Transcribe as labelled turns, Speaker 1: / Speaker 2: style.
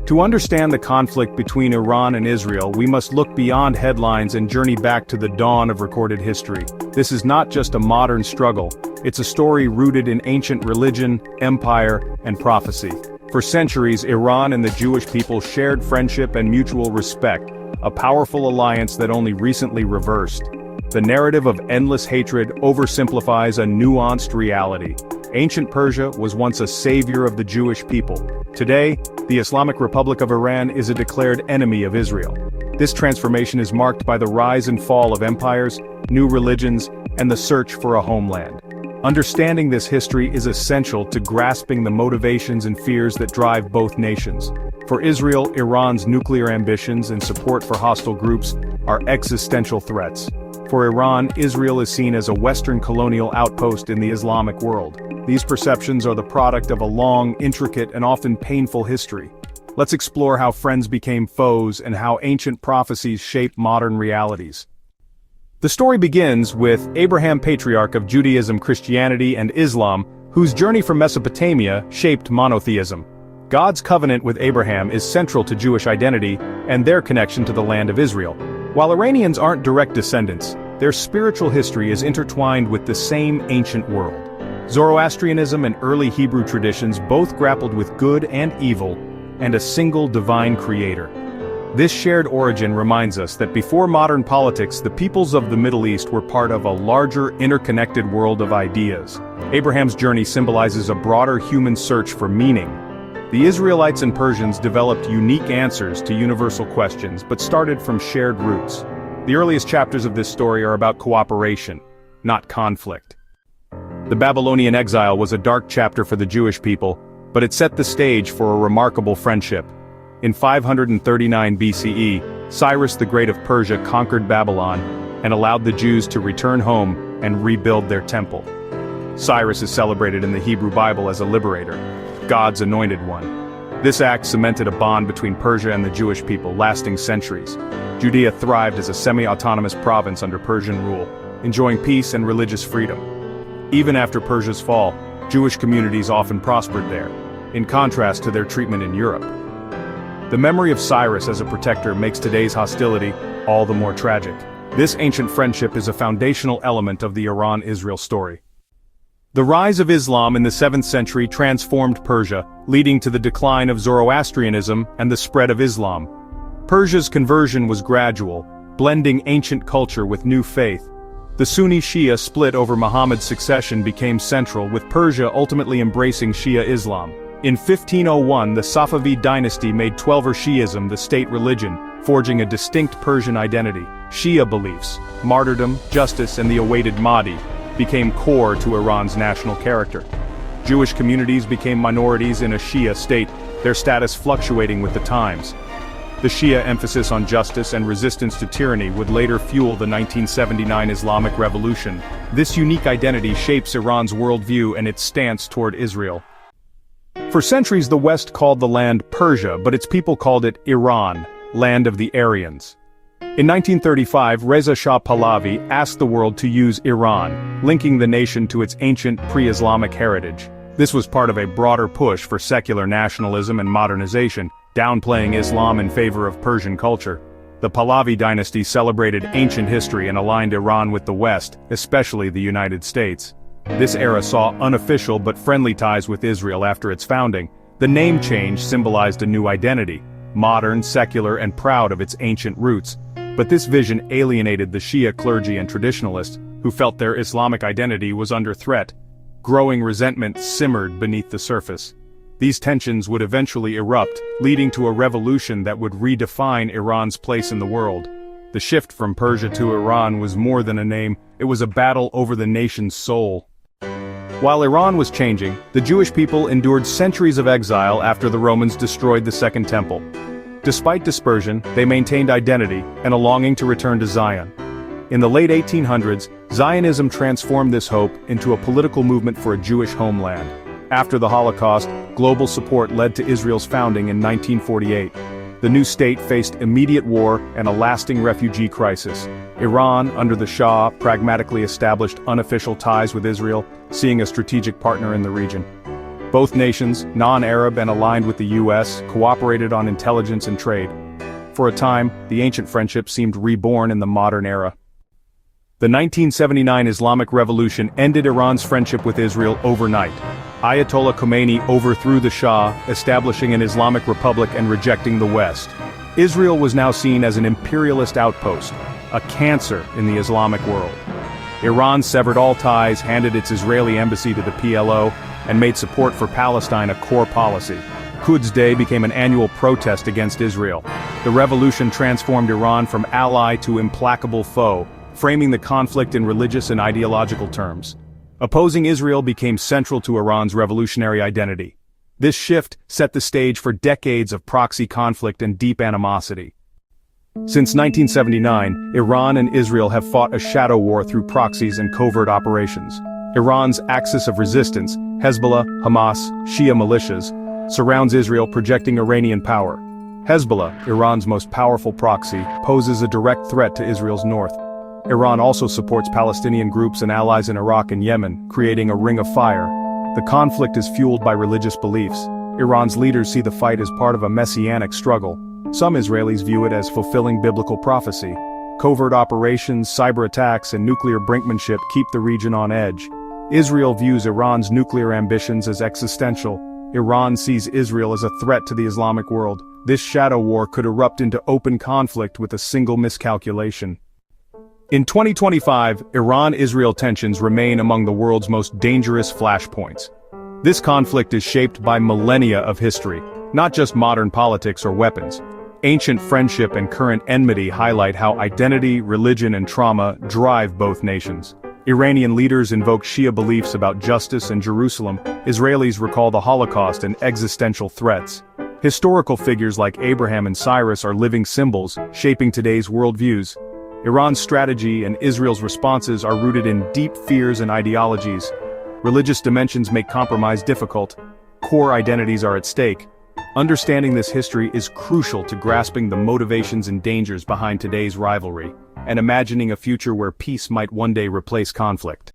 Speaker 1: To understand the conflict between Iran and Israel, we must look beyond headlines and journey back to the dawn of recorded history. This is not just a modern struggle, it's a story rooted in ancient religion, empire, and prophecy. For centuries, Iran and the Jewish people shared friendship and mutual respect, a powerful alliance that only recently reversed. The narrative of endless hatred oversimplifies a nuanced reality. Ancient Persia was once a savior of the Jewish people. Today, the Islamic Republic of Iran is a declared enemy of Israel. This transformation is marked by the rise and fall of empires, new religions, and the search for a homeland. Understanding this history is essential to grasping the motivations and fears that drive both nations. For Israel, Iran's nuclear ambitions and support for hostile groups are existential threats. For Iran, Israel is seen as a Western colonial outpost in the Islamic world. These perceptions are the product of a long, intricate, and often painful history. Let's explore how friends became foes and how ancient prophecies shape modern realities. The story begins with Abraham, patriarch of Judaism, Christianity, and Islam, whose journey from Mesopotamia shaped monotheism. God's covenant with Abraham is central to Jewish identity and their connection to the land of Israel. While Iranians aren't direct descendants, their spiritual history is intertwined with the same ancient world. Zoroastrianism and early Hebrew traditions both grappled with good and evil, and a single divine creator. This shared origin reminds us that before modern politics, the peoples of the Middle East were part of a larger, interconnected world of ideas. Abraham's journey symbolizes a broader human search for meaning. The Israelites and Persians developed unique answers to universal questions, but started from shared roots. The earliest chapters of this story are about cooperation, not conflict. The Babylonian exile was a dark chapter for the Jewish people, but it set the stage for a remarkable friendship. In 539 BCE, Cyrus the Great of Persia conquered Babylon and allowed the Jews to return home and rebuild their temple. Cyrus is celebrated in the Hebrew Bible as a liberator, God's anointed one. This act cemented a bond between Persia and the Jewish people, lasting centuries. Judea thrived as a semi-autonomous province under Persian rule, enjoying peace and religious freedom. Even after Persia's fall, Jewish communities often prospered there, in contrast to their treatment in Europe. The memory of Cyrus as a protector makes today's hostility all the more tragic. This ancient friendship is a foundational element of the Iran-Israel story. The rise of Islam in the 7th century transformed Persia, leading to the decline of Zoroastrianism and the spread of Islam. Persia's conversion was gradual, blending ancient culture with new faith. The Sunni-Shia split over Muhammad's succession became central, with Persia ultimately embracing Shia Islam. In 1501, the Safavid dynasty made Twelver Shi'ism the state religion, forging a distinct Persian identity. Shia beliefs, martyrdom, justice, and the awaited Mahdi became core to Iran's national character. Jewish communities became minorities in a Shia state, their status fluctuating with the times. The Shia emphasis on justice and resistance to tyranny would later fuel the 1979 Islamic Revolution. This unique identity shapes Iran's worldview and its stance toward Israel. For centuries, the West called the land Persia, but its people called it Iran, land of the Aryans. In 1935, Reza Shah Pahlavi asked the world to use Iran, linking the nation to its ancient pre-Islamic heritage. This was part of a broader push for secular nationalism and modernization, downplaying Islam in favor of Persian culture. The Pahlavi dynasty celebrated ancient history and aligned Iran with the West, especially the United States. This era saw unofficial but friendly ties with Israel after its founding. The name change symbolized a new identity, modern, secular, and proud of its ancient roots. But this vision alienated the Shia clergy and traditionalists, who felt their Islamic identity was under threat. Growing resentment simmered beneath the surface. These tensions would eventually erupt, leading to a revolution that would redefine Iran's place in the world. The shift from Persia to Iran was more than a name, it was a battle over the nation's soul. While Iran was changing, the Jewish people endured centuries of exile after the Romans destroyed the Second Temple. Despite dispersion, they maintained identity and a longing to return to Zion. In the late 1800s, Zionism transformed this hope into a political movement for a Jewish homeland. After the Holocaust, global support led to Israel's founding in 1948. The new state faced immediate war and a lasting refugee crisis. Iran, under the Shah, pragmatically established unofficial ties with Israel, seeing a strategic partner in the region. Both nations, non-Arab and aligned with the US, cooperated on intelligence and trade. For a time, the ancient friendship seemed reborn in the modern era. The 1979 Islamic Revolution ended Iran's friendship with Israel overnight. Ayatollah Khomeini overthrew the Shah, establishing an Islamic Republic and rejecting the West. Israel was now seen as an imperialist outpost, a cancer in the Islamic world. Iran severed all ties, handed its Israeli embassy to the PLO, and made support for Palestine a core policy. Quds Day became an annual protest against Israel. The revolution transformed Iran from ally to implacable foe, framing the conflict in religious and ideological terms. Opposing Israel became central to Iran's revolutionary identity. This shift set the stage for decades of proxy conflict and deep animosity. Since 1979, Iran and Israel have fought a shadow war through proxies and covert operations. Iran's axis of resistance, Hezbollah, Hamas, Shia militias, surrounds Israel, projecting Iranian power. Hezbollah, Iran's most powerful proxy, poses a direct threat to Israel's north. Iran also supports Palestinian groups and allies in Iraq and Yemen, creating a ring of fire. The conflict is fueled by religious beliefs. Iran's leaders see the fight as part of a messianic struggle. Some Israelis view it as fulfilling biblical prophecy. Covert operations, cyber attacks, and nuclear brinkmanship keep the region on edge. Israel views Iran's nuclear ambitions as existential. Iran sees Israel as a threat to the Islamic world. This shadow war could erupt into open conflict with a single miscalculation. In 2025, Iran-Israel tensions remain among the world's most dangerous flashpoints. This conflict is shaped by millennia of history, not just modern politics or weapons. Ancient friendship and current enmity highlight how identity, religion, and trauma drive both nations. Iranian leaders invoke Shia beliefs about justice and Jerusalem. Israelis recall the Holocaust and existential threats. Historical figures like Abraham and Cyrus are living symbols, shaping today's worldviews. Iran's strategy and Israel's responses are rooted in deep fears and ideologies. Religious dimensions make compromise difficult. Core identities are at stake. Understanding this history is crucial to grasping the motivations and dangers behind today's rivalry, and imagining a future where peace might one day replace conflict.